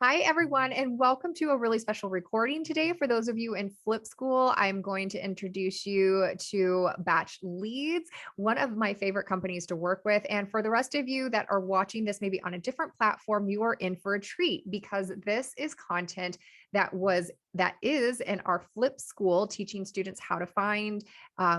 Hi, everyone, and welcome to a really special recording today. For those of you in Flip School, I'm going to introduce you to BatchLeads, one of my favorite companies to work with. And for the rest of you that are watching this maybe on a different platform, you are in for a treat because this is content that is in our Flip School, teaching students how to find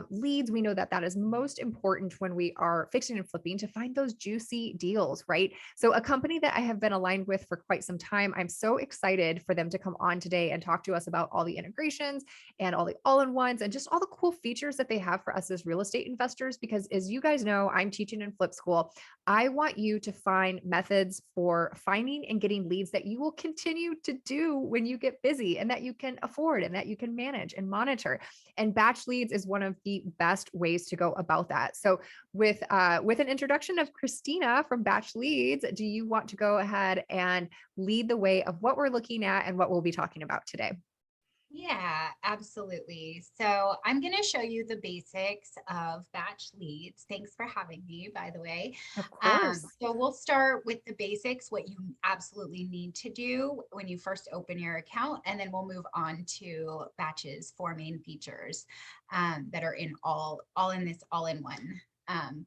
leads. We know that that is most important when we are fixing and flipping, to find those juicy deals, right? So a company that I have been aligned with for quite some time, I'm so excited for them to come on today and talk to us about all the integrations and all the all-in-ones and just all the cool features that they have for us as real estate investors. Because as you guys know, I'm teaching in Flip School. I want you to find methods for finding and getting leads that you will continue to do when you get busy, and that you can afford and that you can manage and monitor. And Batch Leads is one of the best ways to go about that. So with an introduction of Christina from Batch Leads, do you want to go ahead and lead the way of what we're looking at and what we'll be talking about today? Yeah, absolutely. So I'm going to show you the basics of batch leads. Thanks for having me, by the way. Of course. So we'll start with the basics, what you absolutely need to do when you first open your account, and then we'll move on to batches, four main features that are in all in this all-in-one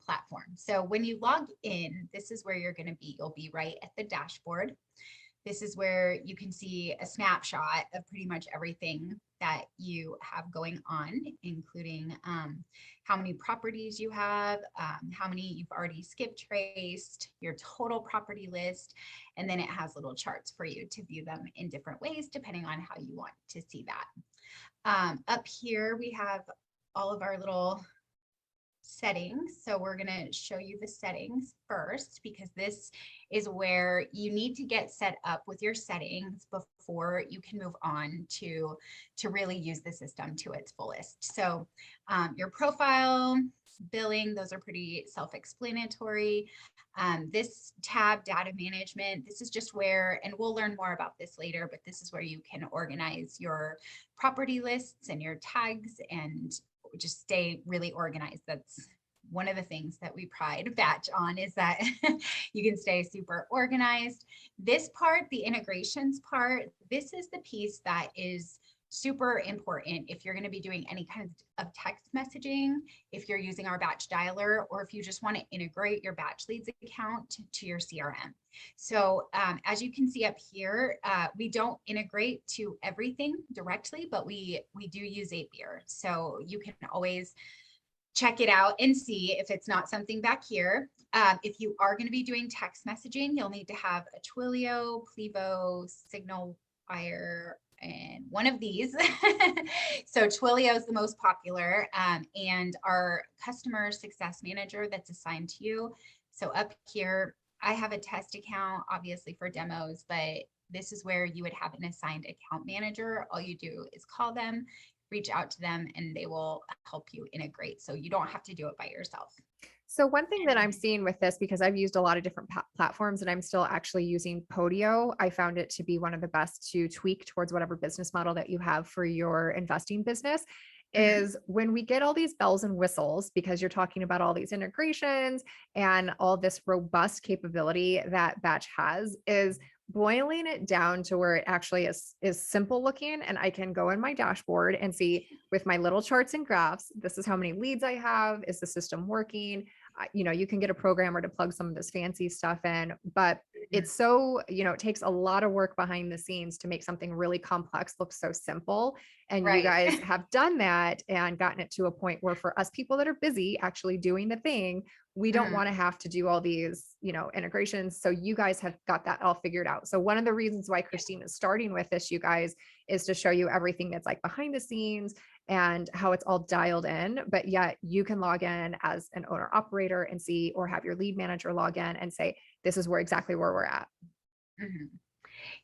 platform. So when you log in, this is where you're going to be. You'll be right at the dashboard. This is where you can see a snapshot of pretty much everything that you have going on, including how many properties you have, how many you've already skip traced, your total property list, and then it has little charts for you to view them in different ways, depending on how you want to see that. Up here, we have all of our little settings. So we're going to show you the settings first, because this is where you need to get set up with your settings before you can move on to really use the system to its fullest. So your profile, billing, those are pretty self-explanatory. This tab, data management, this is just where, and we'll learn more about this later, but this is where you can organize your property lists and your tags and just stay really organized. That's one of the things that we pride Batch on, is that you can stay super organized. This part, the integrations part, this is the piece that is super important if you're going to be doing any kind of text messaging, if you're using our batch dialer, or if you just want to integrate your batch leads account to your CRM. So as you can see up here, we don't integrate to everything directly, but we do use Zapier. So you can always check it out and see if it's not something back here. If you are going to be doing text messaging, you'll need to have a Twilio, Plivo, Signal Wire, and one of these. So Twilio is the most popular, and our customer success manager that's assigned to you. So up here, I have a test account, obviously for demos, but this is where you would have an assigned account manager. All you do is call them, reach out to them, and they will help you integrate. So you don't have to do it by yourself. So one thing that And I'm seeing with this, because I've used a lot of different platforms and I'm still actually using Podio, I found it to be one of the best to tweak towards whatever business model that you have for your investing business. mhm, Is when we get all these bells and whistles, because you're talking about all these integrations and all this robust capability that Batch has, is boiling it down to where it actually is simple looking, and I can go in my dashboard and see with my little charts and graphs, this is how many leads I have. Is the system working? You can get a programmer to plug some of this fancy stuff in, but mhm, it's so, it takes a lot of work behind the scenes to make something really complex look so simple. And you right. guys have done that and gotten it to a point where, for us people that are busy actually doing the thing, we don't Mhm, want to have to do all these, integrations. So you guys have got that all figured out. So one of the reasons why yeah. Christine is starting with this, you guys, is to show you everything that's like behind the scenes and how it's all dialed in. But yet you can log in as an owner operator and see, or have your lead manager log in and say, this is exactly where we're at. Mhm.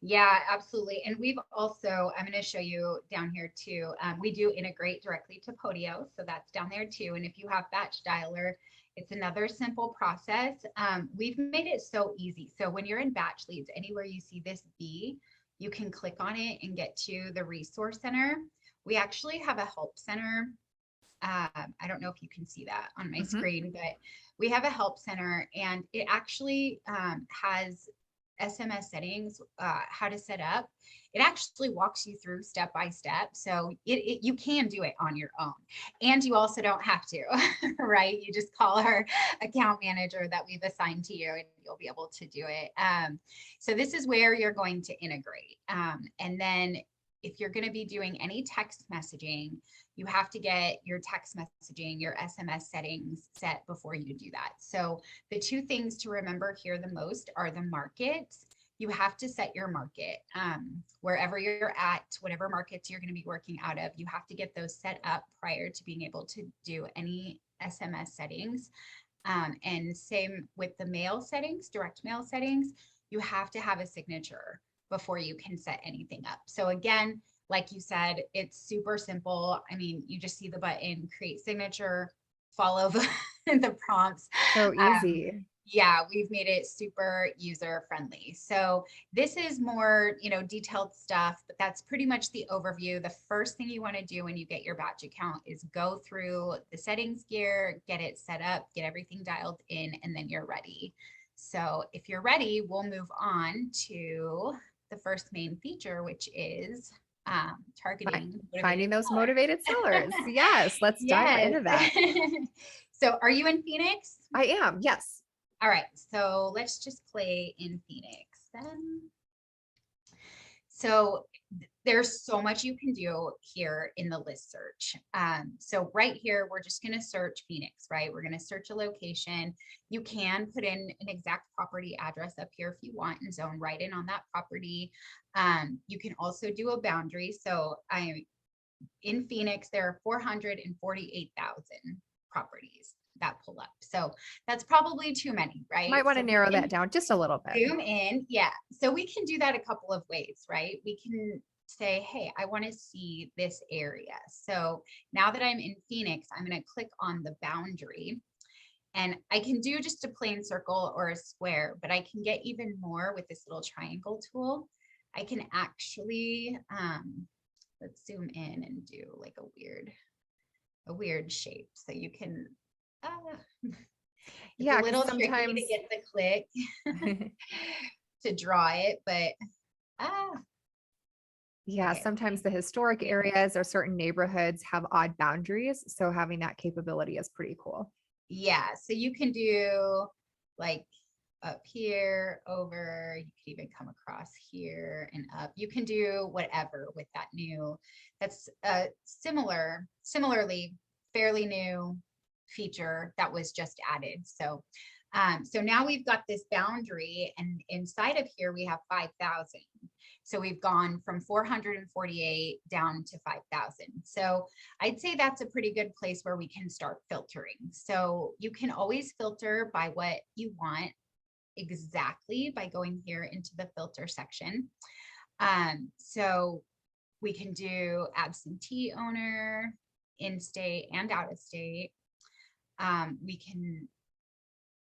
Yeah, absolutely. And we've also, I'm going to show you down here too. We do integrate directly to Podio. So that's down there too. And if you have Batch Dialer, it's another simple process. We've made it so easy. So when you're in Batch Leads, anywhere you see this B, you can click on it and get to the resource center. We actually have a help center. I don't know if you can see that on my Mhm. screen, but we have a help center, and it actually has SMS settings, how to set up, it actually walks you through step by step. So you can do it on your own, and you also don't have to, right? You just call our account manager that we've assigned to you and you'll be able to do it. So this is where you're going to integrate. And then if you're going to be doing any text messaging, you have to get your text messaging, your SMS settings set before you do that. So the two things to remember here the most are the markets. You have to set your market wherever you're at, whatever markets you're going to be working out of. You have to get those set up prior to being able to do any SMS settings. And same with the mail settings, direct mail settings, you have to have a signature before you can set anything up. So again, like you said, it's super simple. I mean, you just see the button, create signature, follow the prompts. So easy. Yeah, we've made it super user friendly. So this is more, detailed stuff, but that's pretty much the overview. The first thing you want to do when you get your batch account is go through the settings gear, get it set up, get everything dialed in, and then you're ready. So if you're ready, we'll move on to the first main feature, which is targeting Finding those sellers. motivated sellers. Yes, let's dive right Yes. into that. So are you in Phoenix? I am. Yes. All right, so let's just play in Phoenix then. So there's so much you can do here in the list search. So right here, we're just going to search Phoenix, right? We're going to search a location. You can put in an exact property address up here if you want and zone right in on that property. You can also do a boundary. So in Phoenix, there are 448,000 properties that pull up. So that's probably too many, right? Might want to So narrow that down just a little bit. zoom in. Yeah. So we can do that a couple of ways, right? We can say, hey, I want to see this area. So now that I'm in Phoenix, I'm going to click on the boundary. And I can do just a plain circle or a square, but I can get even more with this little triangle tool. I can actually, let's zoom in and do like a weird shape. So you can, it's a little tricky to get the click to draw it, but yeah, okay. sometimes the historic areas or certain neighborhoods have odd boundaries. So having that capability is pretty cool. Yeah, so you can do like up here, over, you could even come across here and up. You can do whatever with that new, that's similarly fairly new feature that was just added. So so now we've got this boundary, and inside of here we have 5,000. So we've gone from 448 down to 5,000. So I'd say that's a pretty good place where we can start filtering. So you can always filter by what you want exactly by going here into the filter section. So we can do absentee owner, in-state and out-of-state. We can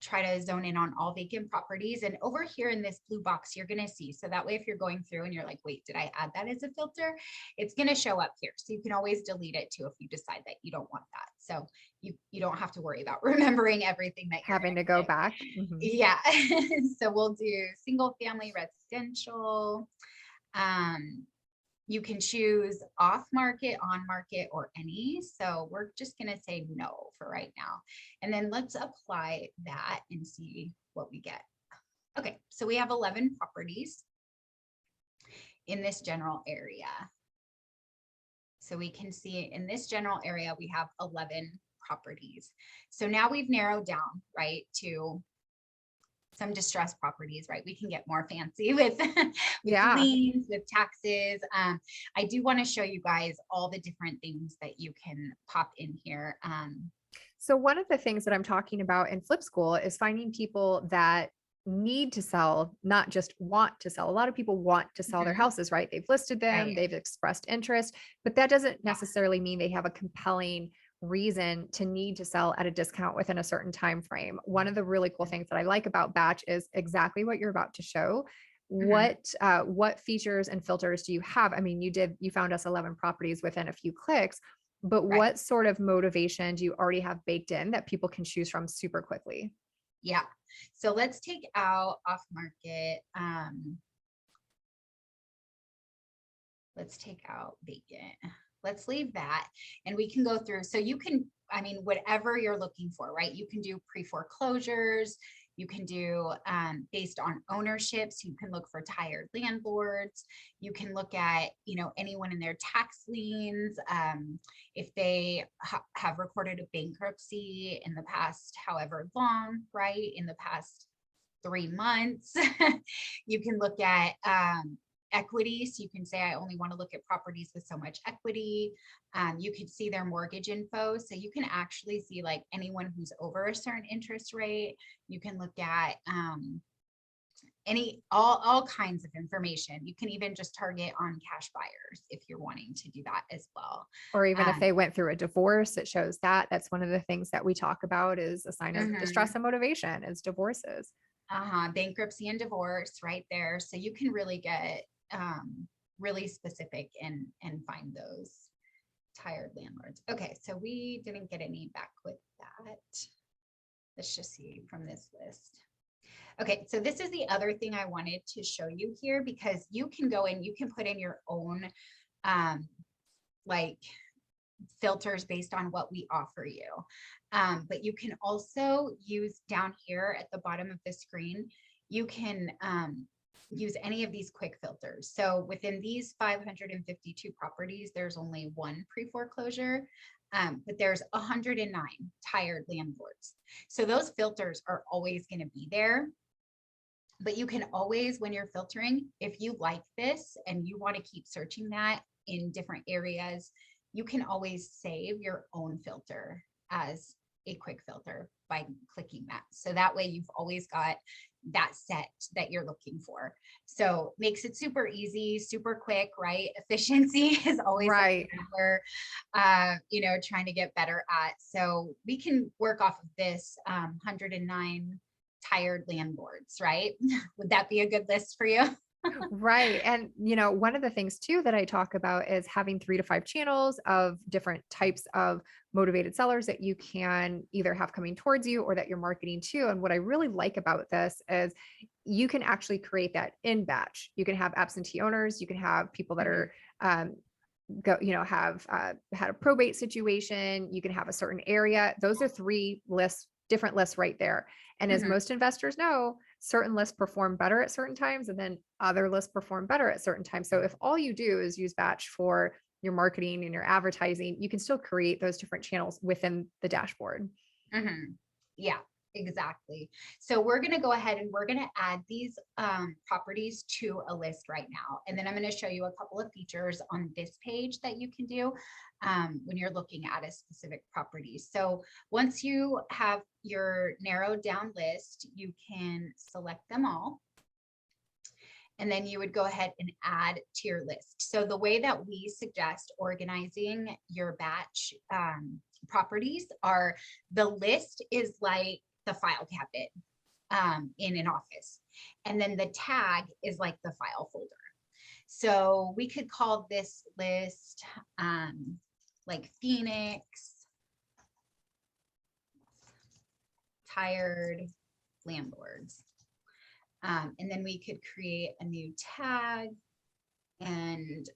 try to zone in on all vacant properties. And over here in this blue box, you're going to see, so that way, if you're going through and you're like, wait, did I add that as a filter? It's going to show up here. So you can always delete it too if you decide that you don't want that. So you don't have to worry about remembering everything that you're having to go back. Yeah. So we'll do single family residential. You can choose off market, on market, or any. So we're just going to say no for right now. And then let's apply that and see what we get. Okay, so we have 11 properties in this general area. So we can see in this general area, we have 11 properties. So now we've narrowed down, right, to some distressed properties, right? We can get more fancy with, liens, with taxes. I do want to show you guys all the different things that you can pop in here. So one of the things that I'm talking about in Flip School is finding people that need to sell, not just want to sell. A lot of people want to sell their houses, right? They've listed them, Right. they've expressed interest, but that doesn't necessarily mean they have a compelling reason to need to sell at a discount within a certain time frame. One of the really cool things that I like about Batch is exactly what you're about to show. What features and filters do you have? I mean, you found us 11 properties within a few clicks, but what sort of motivation do you already have baked in that people can choose from super quickly? Yeah. So let's take out off market. Let's take out vacant. Let's leave that and we can go through. So you can, I mean, whatever you're looking for, right? You can do pre-foreclosures. You can do based on ownerships. You can look for tired landlords. You can look at, you know, anyone in their tax liens. If they have recorded a bankruptcy in the past, however long, right? In the past 3 months, you can look at equity. So you can say, I only want to look at properties with so much equity. You can see their mortgage info. So you can actually see like anyone who's over a certain interest rate. You can look at all kinds of information. You can even just target on cash buyers if you're wanting to do that as well. Or even if they went through a divorce, it shows that. That's one of the things that we talk about is a sign of distress and motivation is divorces. Bankruptcy and divorce right there. So you can really get really specific and find those tired landlords. Okay, so we didn't get any back with that. Let's just see from this list. Okay, so this is the other thing I wanted to show you here, because you can go in, you can put in your own like filters based on what we offer you. But you can also use down here at the bottom of the screen, you can use any of these quick filters. So within these 552 properties, there's only one pre-foreclosure, but there's 109 tired landlords. So those filters are always going to be there. But you can always, when you're filtering, if you like this and you want to keep searching that in different areas, you can always save your own filter as a quick filter by clicking that. So that way you've always got that set that you're looking for. So makes it super easy, super quick, right? Efficiency is always right. something we're, you know, trying to get better at. So we can work off of this 109 tired landlords, right? Would that be a good list for you? Right. And, you know, one of the things too that I talk about is having 3 to 5 channels of different types of motivated sellers that you can either have coming towards you or that you're marketing to. And what I really like about this is you can actually create that in batch. You can have absentee owners, you can have people that are, have had a probate situation, you can have a certain area. Those are 3 lists, different lists right there. And as most investors know, certain lists perform better at certain times and then other lists perform better at certain times. So if all you do is use batch for your marketing and your advertising, you can still create those different channels within the dashboard. Yeah, exactly. So we're going to go ahead and we're going to add these properties to a list right now. And then I'm going to show you a couple of features on this page that you can do when you're looking at a specific property. So once you have your narrowed down list, you can select them all. And then you would go ahead and add to your list. So the way that we suggest organizing your batch properties are, the list is like the file cabinet in an office. And then the tag is like the file folder. So we could call this list like Phoenix tired landlords. And then we could create a new tag and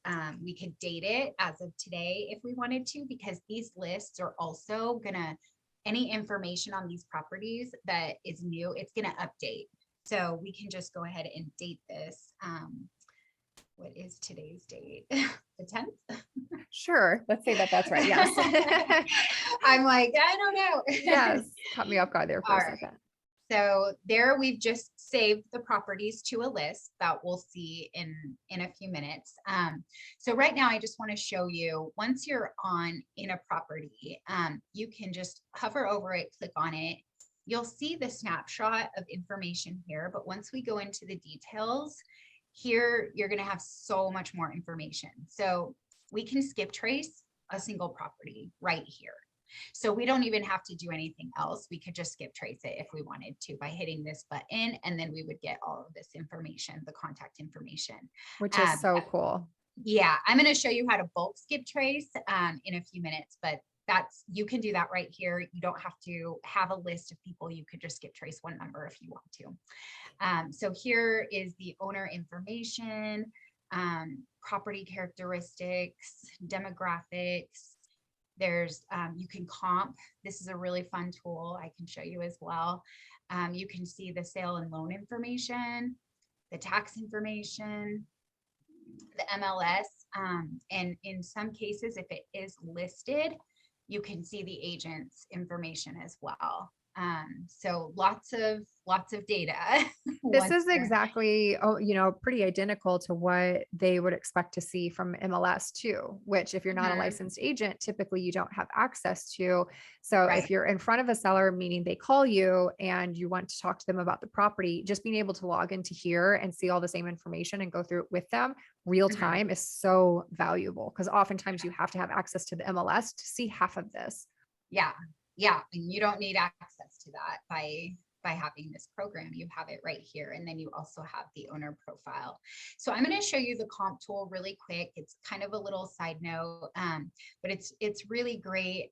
we could date it as of today if we wanted to, because these lists are also gonna, any information on these properties that is new, it's gonna update. So we can just go ahead and date this. What is today's date? The 10th? Sure. Let's say that that's right. Yes. I'm like, I don't know. Yes. Caught me off guard there for a second. So there we've just saved the properties to a list that we'll see in a few minutes. So right now I just want to show you, once you're in a property, you can just hover over it, click on it. You'll see the snapshot of information here, but once we go into the details here, you're going to have so much more information. So we can skip trace a single property right here. So we don't even have to do anything else. We could just skip trace it if we wanted to by hitting this button, and then we would get all of this information, the contact information. Which is so cool. Yeah, I'm going to show you how to bulk skip trace in a few minutes, but you can do that right here. You don't have to have a list of people. You could just get trace one number if you want to. So here is the owner information, property characteristics, demographics. There's, you can comp. This is a really fun tool I can show you as well. You can see the sale and loan information, the tax information, the MLS, and in some cases, if it is listed, you can see the agent's information as well. So lots of data. This is exactly, pretty identical to what they would expect to see from MLS too, which if you're not a licensed agent, typically you don't have access to. So if you're in front of a seller, meaning they call you and you want to talk to them about the property, just being able to log into here and see all the same information and go through it with them real time is so valuable, because oftentimes you have to have access to the MLS to see half of this. Yeah. Yeah. And you don't need access to that by having this program. You have it right here. And then you also have the owner profile. So I'm going to show you the comp tool really quick. It's kind of a little side note, but it's really great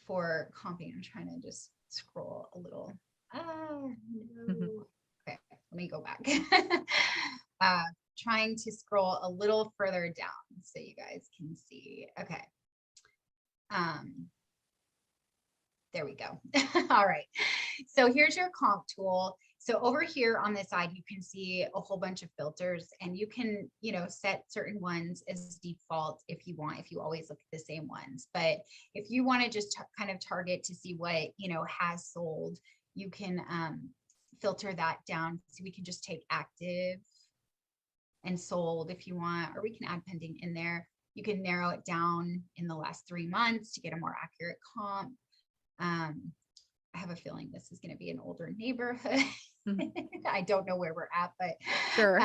for comping. I'm trying to just scroll a little. No. Okay, let me go back. Trying to scroll a little further down so you guys can see. Okay. There we go. All right. So here's your comp tool. So over here on this side, you can see a whole bunch of filters, and you can, set certain ones as default if you want, if you always look at the same ones. But if you want to just kind of target to see what, has sold, you can filter that down. So we can just take active and sold if you want, or we can add pending in there. You can narrow it down in the last 3 months to get a more accurate comp. I have a feeling this is going to be an older neighborhood. I don't know where we're at, but sure.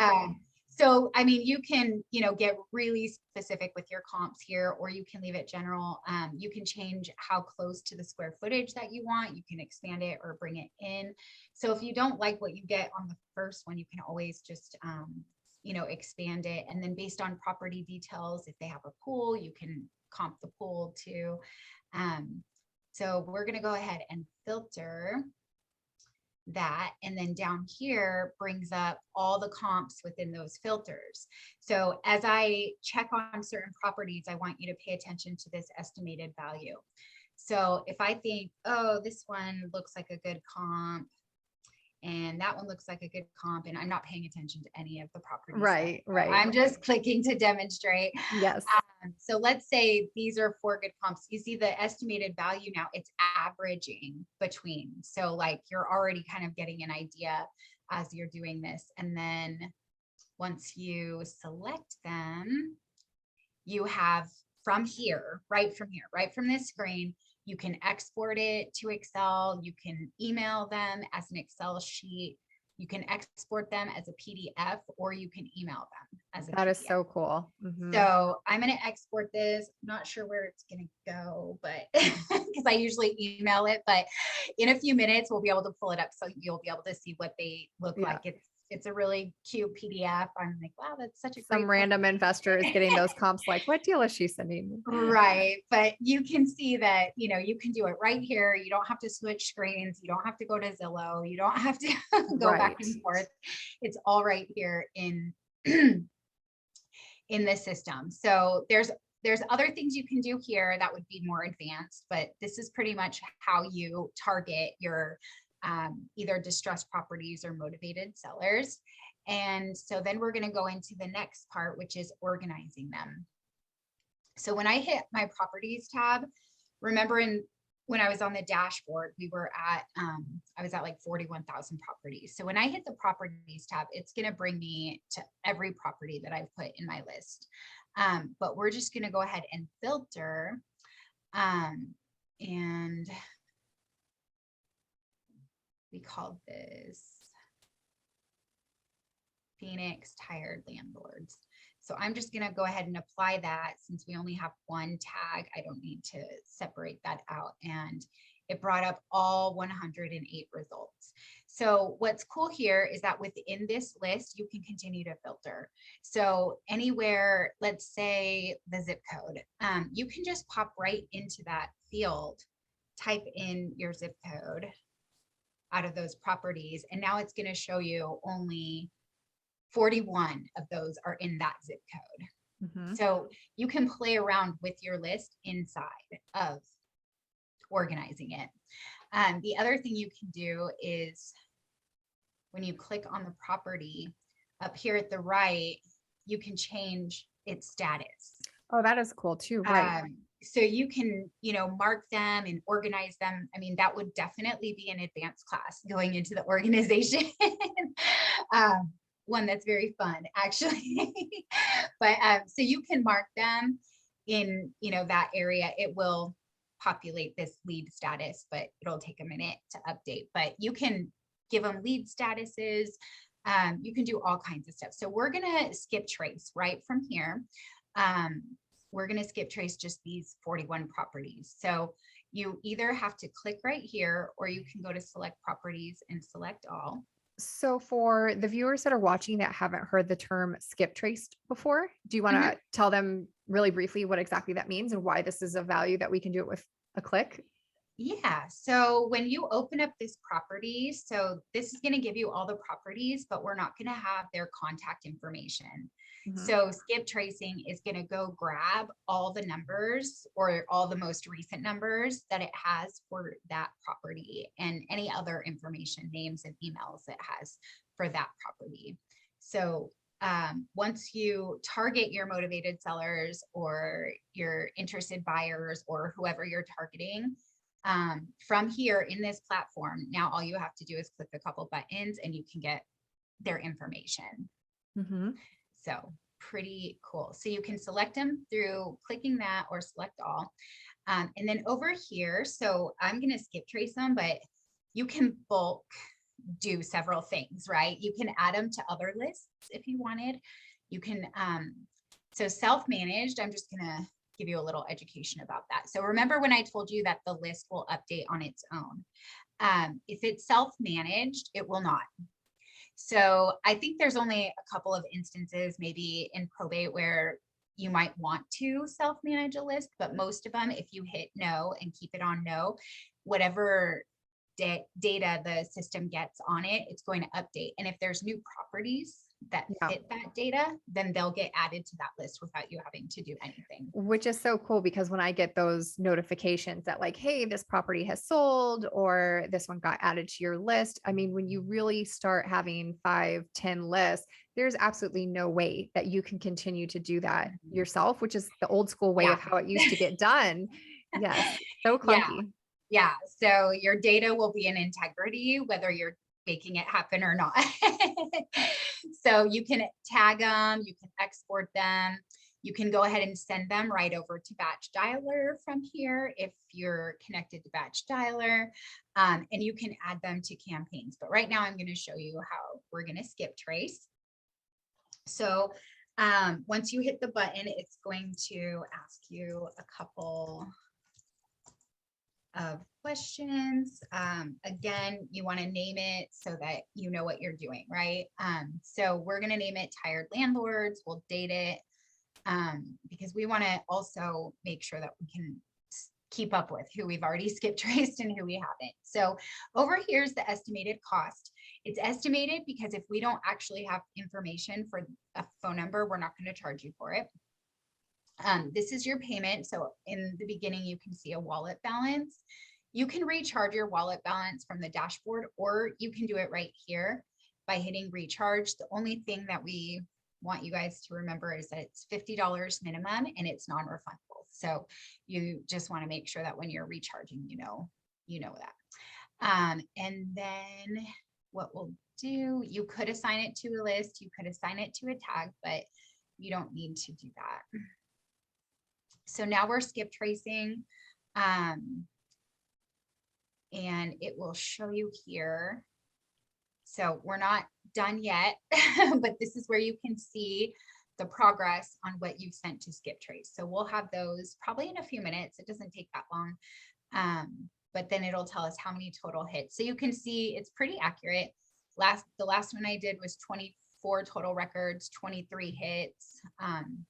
So, I mean, you can, get really specific with your comps here, or you can leave it general. You can change how close to the square footage that you want. You can expand it or bring it in. So if you don't like what you get on the first one, you can always just, expand it. And then based on property details, if they have a pool, you can comp the pool too. So we're going to go ahead and filter that. And then down here brings up all the comps within those filters. So as I check on certain properties, I want you to pay attention to this estimated value. So if I think, oh, this one looks like a good comp, and that one looks like a good comp, and I'm not paying attention to any of the properties. Right. I'm just clicking to demonstrate. Yes. So let's say these are 4 good comps. You see the estimated value now, it's averaging between. So like you're already kind of getting an idea as you're doing this. And then once you select them, you have from here, right from this screen, you can export it to Excel. You can email them as an Excel sheet. You can export them as a PDF, or you can email them as a PDF. That is so cool. So I'm going to export this. I'm not sure where it's going to go, but because I usually email it, but in a few minutes, we'll be able to pull it up. So you'll be able to see what they look like. It's a really cute PDF. I'm like, wow, that's such a great. Some random investor is getting those comps like, what deal is she sending me? Right. But you can see that, you can do it right here. You don't have to switch screens. You don't have to go to Zillow. You don't have to go back and forth. It's all right here in the system. So there's other things you can do here that would be more advanced, but this is pretty much how you target your either distressed properties or motivated sellers. And so then we're going to go into the next part, which is organizing them. So when I hit my properties tab, remember when I was on the dashboard, we were at, I was at like 41,000 properties. So when I hit the properties tab, it's going to bring me to every property that I've put in my list. But we're just going to go ahead and filter, and we called this Phoenix Tired Landlords. So I'm just going to go ahead and apply that. Since we only have one tag, I don't need to separate that out. And it brought up all 108 results. So what's cool here is that within this list, you can continue to filter. So anywhere, let's say the zip code, you can just pop right into that field, type in your zip code out of those properties. And now it's going to show you only 41 of those are in that zip code. Mhm. So you can play around with your list inside of organizing it. The other thing you can do is when you click on the property up here at the right, you can change its status. Oh, that is cool too. Right. So you can, mark them and organize them. I mean, that would definitely be an advanced class going into the organization. One that's very fun, actually. But so you can mark them in, that area. It will populate this lead status, but it'll take a minute to update. But you can give them lead statuses. You can do all kinds of stuff. So we're going to skip trace right from here. We're going to skip trace just these 41 properties. So you either have to click right here, or you can go to select properties and select all. So for the viewers that are watching that haven't heard the term skip traced before, do you want to tell them really briefly what exactly that means and why this is a value that we can do it with a click? Yeah. So when you open up this property, so this is going to give you all the properties, but we're not going to have their contact information. So skip tracing is going to go grab all the numbers or all the most recent numbers that it has for that property and any other information, names and emails it has for that property. So once you target your motivated sellers or your interested buyers or whoever you're targeting, from here in this platform, now all you have to do is click a couple buttons and you can get their information. So pretty cool. So you can select them through clicking that or select all. And then over here, so I'm going to skip trace them, but you can bulk do several things, right? You can add them to other lists if you wanted. You can, so self-managed, I'm just going to give you a little education about that. So remember when I told you that the list will update on its own. If it's self-managed, it will not. So I think there's only a couple of instances maybe in probate where you might want to self-manage a list, but most of them, if you hit no and keep it on no, whatever data the system gets on it, it's going to update. And if there's new properties that fit that data, then they'll get added to that list without you having to do anything. Which is so cool because when I get those notifications that like, hey, this property has sold or this one got added to your list. I mean, when you really start having 5, 10 lists, there's absolutely no way that you can continue to do that yourself, which is the old school way of how it used to get done. Yes. So clunky. Yeah. So your data will be in integrity, whether you're making it happen or not. So you can tag them, you can export them, you can go ahead and send them right over to Batch Dialer from here if you're connected to Batch Dialer, and you can add them to campaigns. But right now I'm going to show you how we're going to skip trace. So once you hit the button, it's going to ask you a couple of questions. Again, you want to name it so that you know what you're doing, right? So we're going to name it Tired Landlords. We'll date it because we want to also make sure that we can keep up with who we've already skip traced and who we haven't. So over here's the estimated cost. It's estimated because if we don't actually have information for a phone number, we're not going to charge you for it. This is your payment. So in the beginning, you can see a wallet balance. You can recharge your wallet balance from the dashboard, or you can do it right here by hitting recharge. The only thing that we want you guys to remember is that it's $50 minimum and it's non-refundable. So you just want to make sure that when you're recharging, you know that. And then what we'll do, you could assign it to a list, you could assign it to a tag, but you don't need to do that. So now we're skip tracing, and it will show you here. So we're not done yet, but this is where you can see the progress on what you've sent to skip trace. So we'll have those probably in a few minutes. It doesn't take that long. but then it'll tell us how many total hits. So you can see it's pretty accurate. The last one I did was 24 total records, 23 hits,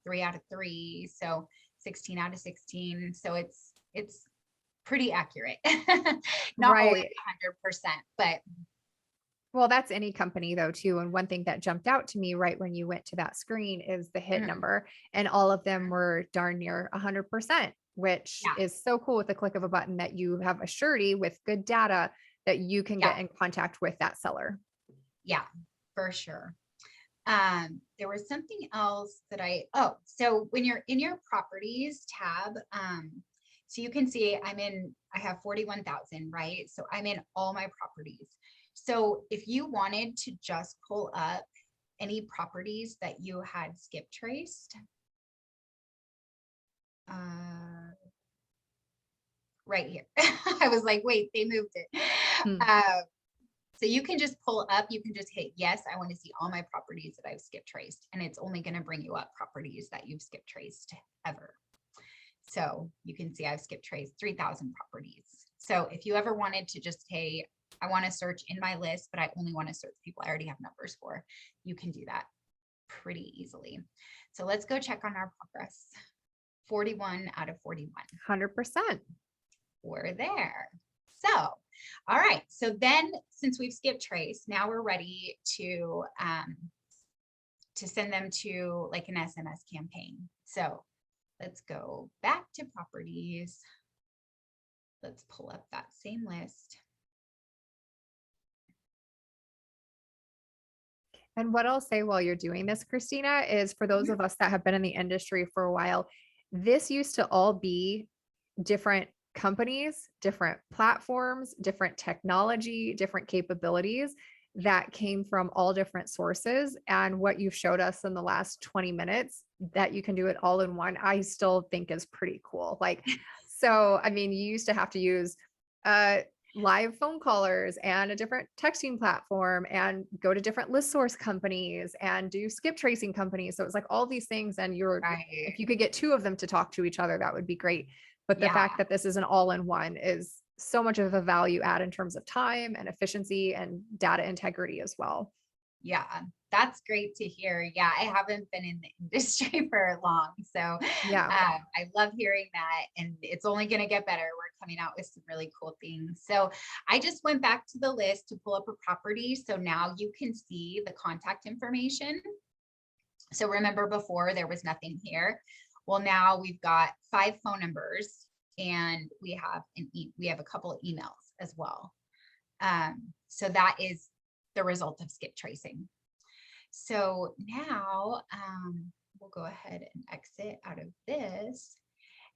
3 out of 3. So 16 out of 16. So it's pretty accurate. Not always Right. 100%, but Well, that's any company though, too. And one thing that jumped out to me right when you went to that screen is the hit mm, number. And all of them were darn near 100%, which yeah, is so cool with the click of a button that you have a surety with good data that you can yeah, get in contact with that seller. yeah, for sure. There was something else that so when you're in your properties tab, so you can see I have 41,000, right? So I'm in all my properties. So if you wanted to just pull up any properties that you had skip traced, right here, I was like, wait, they moved it. Hmm. So you can just pull up, you can just hit yes, I want to see all my properties that I've skip traced. And it's only going to bring you up properties that you've skip traced ever. So you can see I've skip traced 3,000 properties. So if you ever wanted to just, hey, I want to search in my list, but I only want to search people I already have numbers for, you can do that pretty easily. So let's go check on our progress. 41 out of 41. 100%. We're there. So, all right. So then since we've skipped trace, now we're ready to send them to like an SMS campaign. So let's go back to properties. Let's pull up that same list. And what I'll say while you're doing this, Christina, is for those of us that have been in the industry for a while, this used to all be different companies, different platforms, different technology, different capabilities that came from all different sources. And what you've showed us in the last 20 minutes that you can do it all in one, I still think is pretty cool. Like, so, I mean, you used to have to use live phone callers and a different texting platform and go to different list source companies and do skip tracing companies. So it was like all these things. And if Right. you could get two of them to talk to each other, that would be great. But the Yeah. fact that this is an all-in-one is so much of a value add in terms of time and efficiency and data integrity as well. Yeah, that's great to hear. Yeah, I haven't been in the industry for long. So Yeah. I love hearing that. And it's only going to get better. We're coming out with some really cool things. So I just went back to the list to pull up a property. So now you can see the contact information. So remember before there was nothing here. Well, now we've got 5 phone numbers and we have a couple of emails as well. So that is the result of skip tracing. So now we'll go ahead and exit out of this.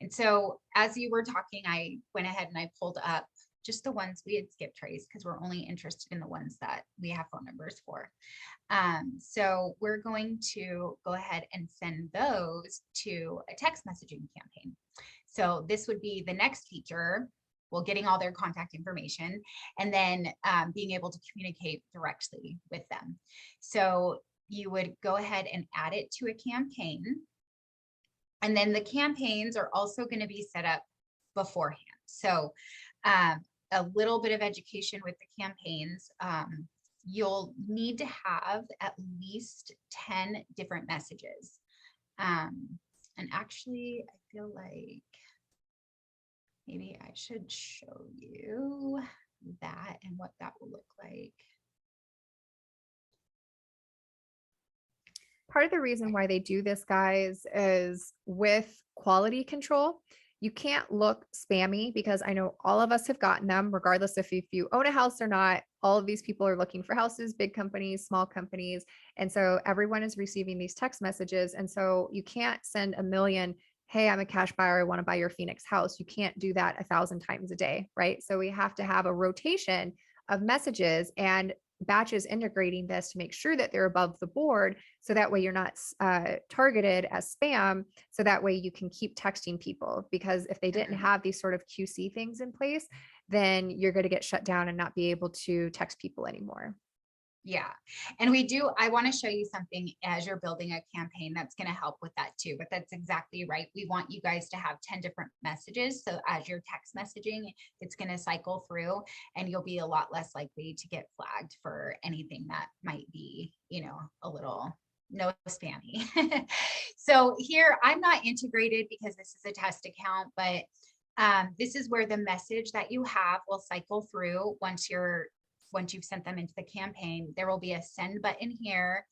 And so as you were talking, I went ahead and I pulled up just the ones we had skip traced because we're only interested in the ones that we have phone numbers for. So we're going to go ahead and send those to a text messaging campaign. So this would be the next feature, well, getting all their contact information and then being able to communicate directly with them. So you would go ahead and add it to a campaign. And then the campaigns are also going to be set up beforehand. So a little bit of education with the campaigns. You'll need to have at least 10 different messages. And actually, I feel like maybe I should show you that and what that will look like. Part of the reason why they do this, guys, is with quality control. You can't look spammy because I know all of us have gotten them, regardless if you own a house or not. All of these people are looking for houses, big companies, small companies. And so everyone is receiving these text messages. And so you can't send a million, hey, I'm a cash buyer, I want to buy your Phoenix house. You can't do that 1,000 times a day, right? So we have to have a rotation of messages, and Batch is integrating this to make sure that they're above the board. So that way you're not targeted as spam. So that way you can keep texting people, because if they didn't have these sort of QC things in place, then you're going to get shut down and not be able to text people anymore. Yeah. And I want to show you something as you're building a campaign that's going to help with that too. But that's exactly right. We want you guys to have 10 different messages. So as you're text messaging, it's going to cycle through and you'll be a lot less likely to get flagged for anything that might be, a little no spammy. So here I'm not integrated because this is a test account, but this is where the message that you have will cycle through once you've sent them into the campaign. There will be a send button here,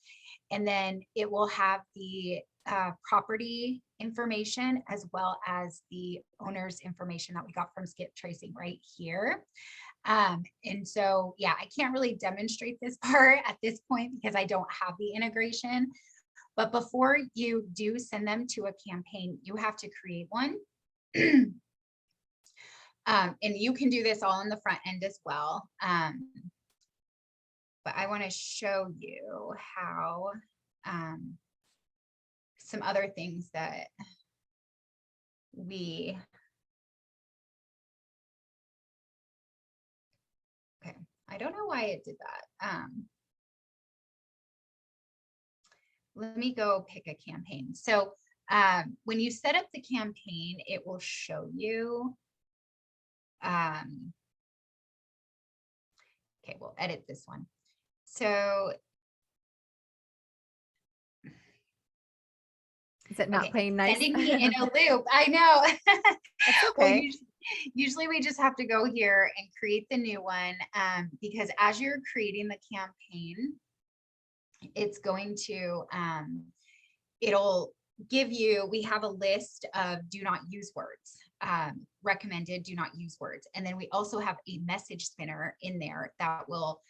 and then it will have the property information as well as the owner's information that we got from skip tracing right here. And so, yeah, I can't really demonstrate this part at this point because I don't have the integration. But before you do send them to a campaign, you have to create one. And you can do this all in the front end as well. But I want to show you how some other things that okay, I don't know why it did that. Let me go pick a campaign. So when you set up the campaign, it will show you. Okay, we'll edit this one. So is it not playing nice? Sending me in a loop. I know. That's okay. Well, usually we just have to go here and create the new one because as you're creating the campaign, it's going to, it'll give you, we have a list of do not use words, recommended do not use words. And then we also have a message spinner in there that will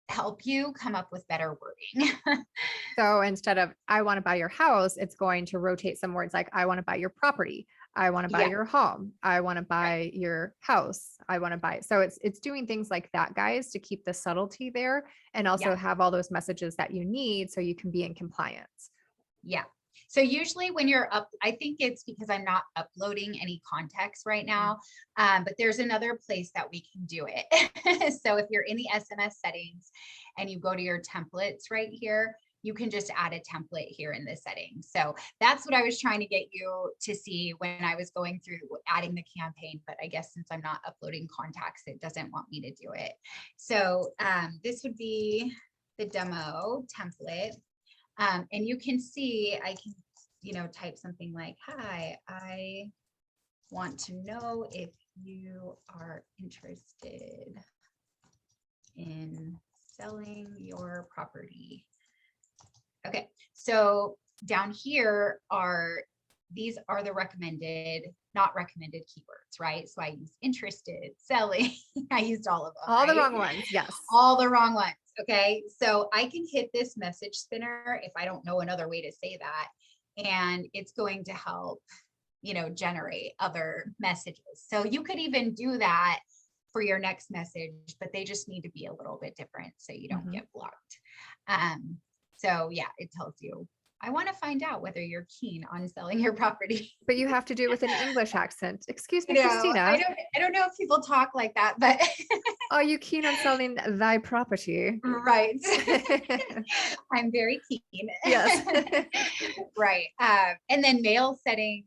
help you come up with better wording. So instead of I want to buy your house, it's going to rotate some words like I want to buy your property. I want to buy your home. I want to buy your house. I want to buy. So it's doing things like that, guys, to keep the subtlety there and also have all those messages that you need so you can be in compliance. Yeah. So usually when you're up, I think it's because I'm not uploading any context right now, but there's another place that we can do it. So if you're in the SMS settings and you go to your templates right here, you can just add a template here in the settings. So that's what I was trying to get you to see when I was going through adding the campaign, but I guess since I'm not uploading contacts, it doesn't want me to do it. So this would be the demo template. And you can see, I can, type something like, hi, I want to know if you are interested in selling your property. Okay, so down here these are the recommended, not recommended keywords, right? So I use interested, selling, I used all of them. All the wrong ones, yes. All the wrong ones, okay? So I can hit this message spinner if I don't know another way to say that, and it's going to help, generate other messages. So you could even do that for your next message, but they just need to be a little bit different so you don't get blocked. So yeah, it tells you, I want to find out whether you're keen on selling your property. But you have to do it with an English accent. Excuse me, Christina. I don't know if people talk like that, but are you keen on selling thy property? Right. I'm very keen. Yes. Right. And then mail settings.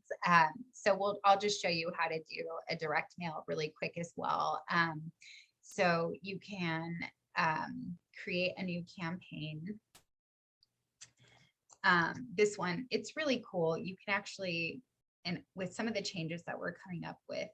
So I'll just show you how to do a direct mail really quick as well. So you can create a new campaign. This one, it's really cool. You can actually, and with some of the changes that we're coming up with,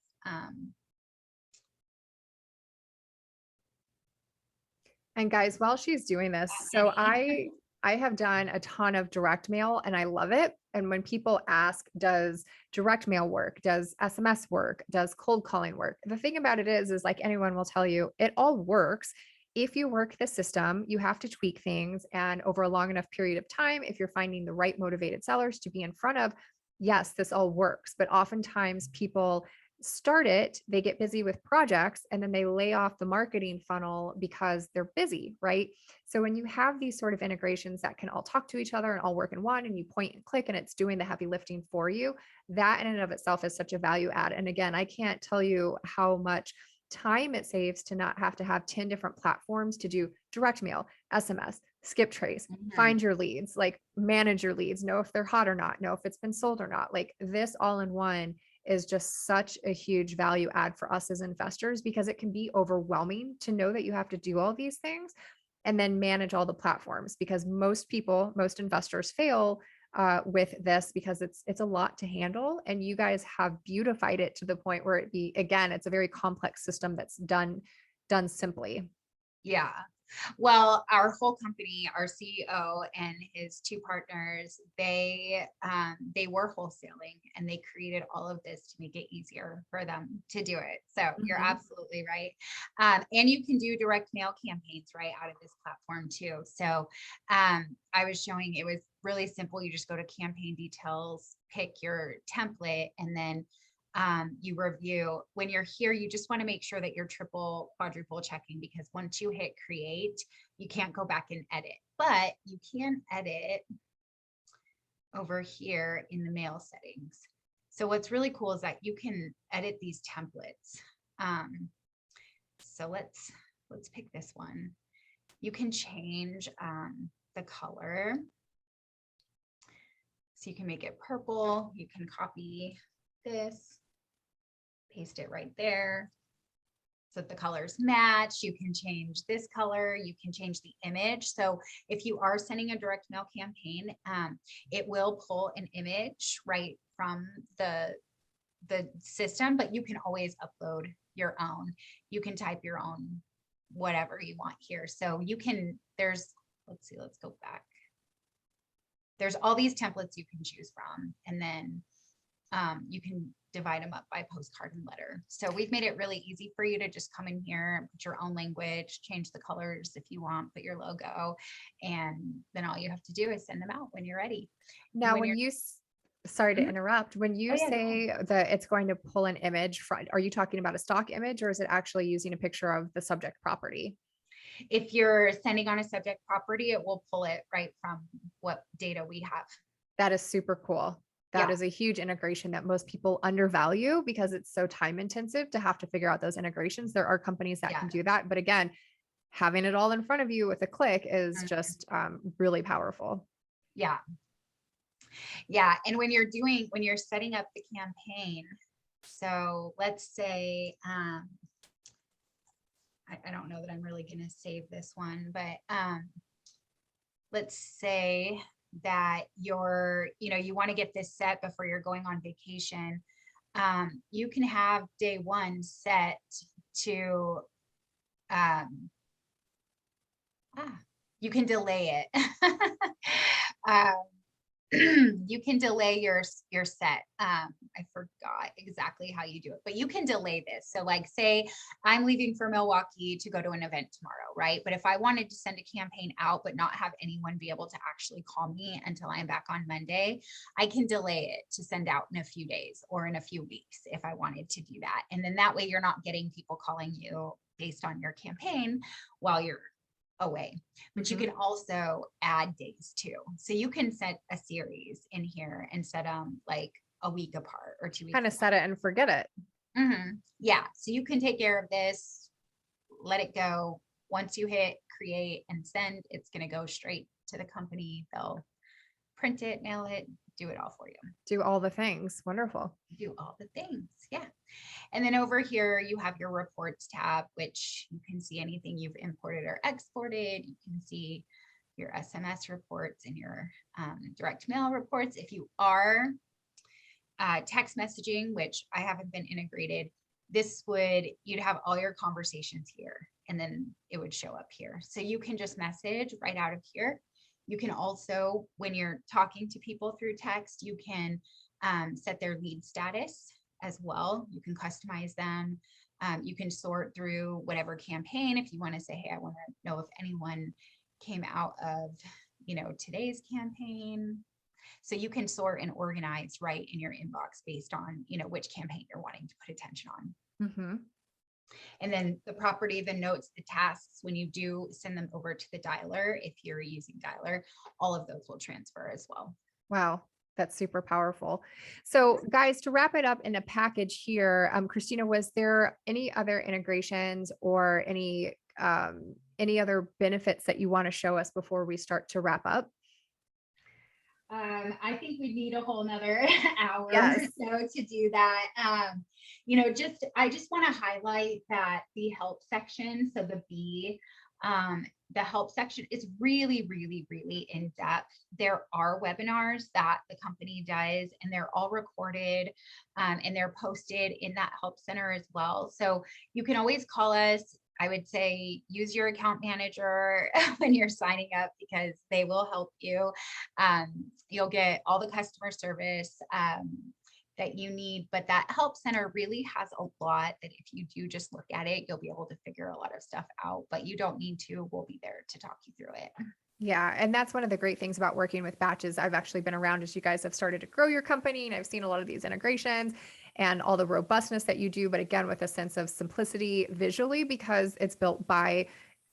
and guys, while she's doing this, so I have done a ton of direct mail and I love it. And when people ask, does direct mail work? Does SMS work? Does cold calling work? The thing about it is like anyone will tell you, it all works. If you work the system, you have to tweak things. And over a long enough period of time, if you're finding the right motivated sellers to be in front of, yes, this all works. But oftentimes people start it, they get busy with projects, and then they lay off the marketing funnel because they're busy, right? So when you have these sort of integrations that can all talk to each other and all work in one, and you point and click and it's doing the heavy lifting for you, that in and of itself is such a value add. And again, I can't tell you how much time it saves to not have to have 10 different platforms to do direct mail, SMS, skip trace, Mhm. find your leads, like manage your leads, know if they're hot or not, know if it's been sold or not. Like this all in one is just such a huge value add for us as investors because it can be overwhelming to know that you have to do all these things and then manage all the platforms because most people, most investors fail with this because it's a lot to handle, and you guys have beautified it to the point where it be again, it's a very complex system that's done simply. Yeah. Well, our whole company, our CEO and his two partners, they were wholesaling and they created all of this to make it easier for them to do it. So you're Mhm. absolutely right. And you can do direct mail campaigns right out of this platform too. So I was showing it was really simple. You just go to campaign details, pick your template, and then you review. When you're here, you just want to make sure that you're triple, quadruple checking because once you hit create, you can't go back and edit, but you can edit over here in the mail settings. So what's really cool is that you can edit these templates. So let's pick this one. You can change the color. So you can make it purple. You can copy this, paste it right there so that the colors match. You can change this color. You can change the image. So if you are sending a direct mail campaign, it will pull an image right from the system, but you can always upload your own. You can type your own whatever you want here. So you can, let's see, let's go back. There's all these templates you can choose from, and then you can divide them up by postcard and letter. So we've made it really easy for you to just come in here, put your own language, change the colors if you want, put your logo, and then all you have to do is send them out when you're ready. And Now, when when you're, you sorry to Mhm. interrupt, when Oh you yeah, go ahead. say that it's going to pull an image from, are you talking about a stock image or is it actually using a picture of the subject property? If you're sending on a subject property, it will pull it right from what data we have. That is super cool. That Yeah, is a huge integration that most people undervalue because it's so time intensive to have to figure out those integrations. There are companies that yeah, can do that, but again, having it all in front of you with a click is mhm, just really powerful. yeah, yeah. And when you're setting up the campaign, so let's say, I don't know that I'm really going to save this one, but let's say that you want to get this set before you're going on vacation. You can have day one set to, um, you can delay it. um, you can delay your set. I forgot exactly how you do it, but you can delay this. So like say I'm leaving for Milwaukee to go to an event tomorrow, right? But if I wanted to send a campaign out but not have anyone be able to actually call me until I'm back on Monday, I can delay it to send out in a few days or in a few weeks if I wanted to do that. And then that way you're not getting people calling you based on your campaign while you're away. But you Mhm. can also add days too. So you can set a series in here and set them like a week apart or 2 weeks Kind of set it and forget it. apart. Yeah. So you can take care of this, let it go. Once you hit create and send, it's going to go straight to the company. They'll print it, mail it, do it all for you. Do all the things. Wonderful. Do all the things. Yeah. And then over here, you have your reports tab, which you can see anything you've imported or exported. You can see your SMS reports and your direct mail reports. If you are text messaging, which I haven't been integrated, you'd have all your conversations here and then it would show up here. So you can just message right out of here. You can also, when you're talking to people through text, you can set their lead status as well. You can customize them. You can sort through whatever campaign. If you want to say, hey, I want to know if anyone came out of, today's campaign. So you can sort and organize right in your inbox based on, which campaign you're wanting to put attention on. Mhm. And then the property, the notes, the tasks, when you do send them over to the dialer, if you're using dialer, all of those will transfer as well. Wow. That's super powerful. So guys, to wrap it up in a package here, Christina, was there any other integrations or any other benefits that you want to show us before we start to wrap up? I think we need a whole nother hour or Yes. so to do that. I just want to highlight that the help section, so the help section is really, really, really in depth. There are webinars that the company does, and they're all recorded, and they're posted in that help center as well. So you can always call us. I would say use your account manager when you're signing up, because they will help you. You'll get all the customer service that you need, but that help center really has a lot that if you do just look at it, you'll be able to figure a lot of stuff out, but you don't need to. We'll be there to talk you through it. Yeah. And that's one of the great things about working with Batches. I've actually been around as you guys have started to grow your company, and I've seen a lot of these integrations and all the robustness that you do, but again, with a sense of simplicity visually, because it's built by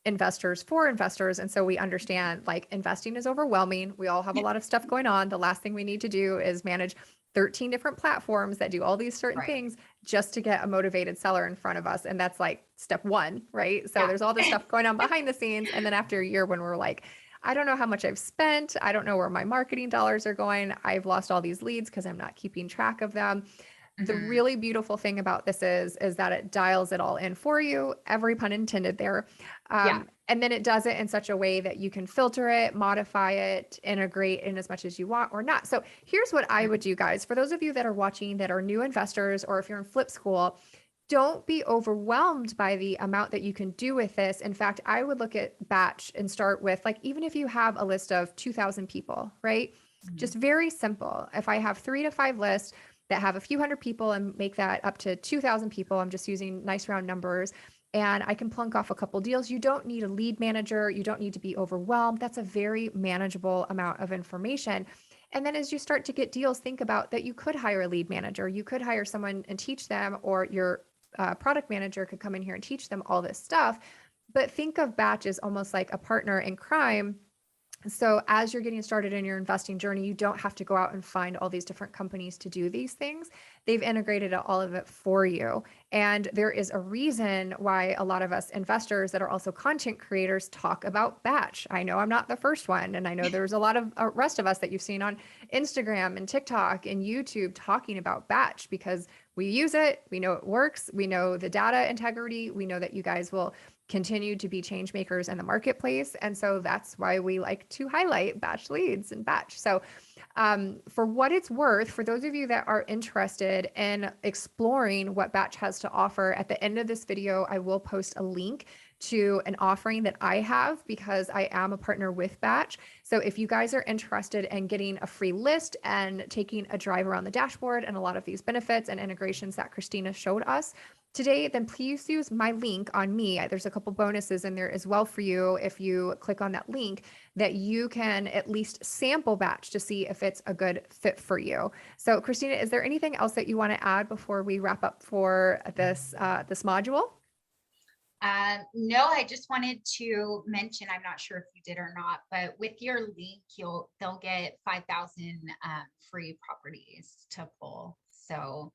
investors for investors. And so we understand like investing is overwhelming. We all have a lot of stuff going on. The last thing we need to do is manage 13 different platforms that do all these certain Right. things just to get a motivated seller in front of us. And that's like step one, right? So Yeah. there's all this stuff going on behind the scenes. And then after a year, when we're like, I don't know how much I've spent. I don't know where my marketing dollars are going. I've lost all these leads because I'm not keeping track of them. The Mhm. really beautiful thing about this is that it dials it all in for you, every pun intended there. Yeah. And then it does it in such a way that you can filter it, modify it, integrate in as much as you want or not. So here's what I would do, guys. For those of you that are watching that are new investors, or if you're in flip school, don't be overwhelmed by the amount that you can do with this. In fact, I would look at Batch and start with, like, even if you have a list of 2,000 people, right? Mhm. Just very simple. If I have 3 to 5 lists that have a few hundred people and make that up to 2,000 people, I'm just using nice round numbers, and I can plunk off a couple deals. You don't need a lead manager. You don't need to be overwhelmed. That's a very manageable amount of information. And then as you start to get deals, think about that you could hire a lead manager. You could hire someone and teach them, or your product manager could come in here and teach them all this stuff. But think of Batch as almost like a partner in crime. So as you're getting started in your investing journey, you don't have to go out and find all these different companies to do these things. They've integrated all of it for you. And there is a reason why a lot of us investors that are also content creators talk about Batch. I know I'm not the first one. And I know there's a lot of rest of us that you've seen on Instagram and TikTok and YouTube talking about Batch, because we use it. We know it works. We know the data integrity. We know that you guys will continue to be change makers in the marketplace. And so that's why we like to highlight Batch Leads and Batch. So for what it's worth, for those of you that are interested in exploring what Batch has to offer, at the end of this video, I will post a link to an offering that I have, because I am a partner with Batch. So if you guys are interested in getting a free list and taking a drive around the dashboard and a lot of these benefits and integrations that Christina showed us today, then please use my link on me. There's a couple bonuses in there as well for you if you click on that link, that you can at least sample Batch to see if it's a good fit for you. So Christina, is there anything else that you want to add before we wrap up for this module? No, I just wanted to mention, I'm not sure if you did or not, but with your link, they'll get 5,000 free properties to pull. So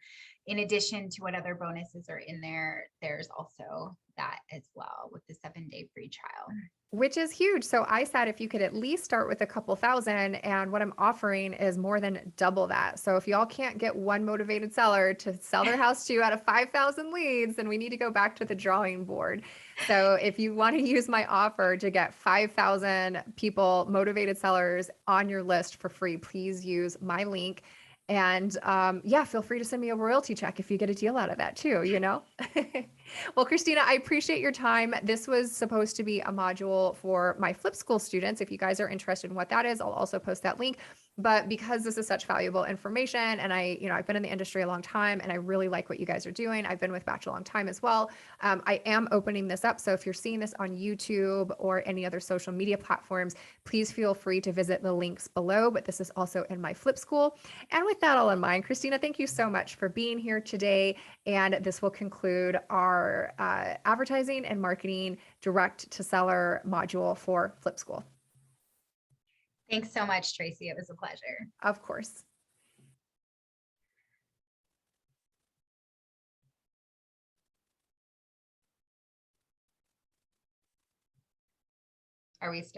in addition to what other bonuses are in there, there's also that as well with the 7-day free trial. Which is huge. So I said, if you could at least start with a couple thousand, and what I'm offering is more than double that. So if y'all can't get one motivated seller to sell their house to you out of 5,000 leads, then we need to go back to the drawing board. So if you want to use my offer to get 5,000 people, motivated sellers on your list for free, please use my link. And yeah, feel free to send me a royalty check if you get a deal out of that too, you know? Well, Christina, I appreciate your time. This was supposed to be a module for my Flip School students. If you guys are interested in what that is, I'll also post that link. But because this is such valuable information, and I've been in the industry a long time, and I really like what you guys are doing. I've been with Batch a long time as well. I am opening this up. So if you're seeing this on YouTube or any other social media platforms, please feel free to visit the links below. But this is also in my Flip School. And with that all in mind, Christina, thank you so much for being here today. And this will conclude our advertising and marketing direct to seller module for Flip School. Thanks so much, Tracy. It was a pleasure. Of course. Are we still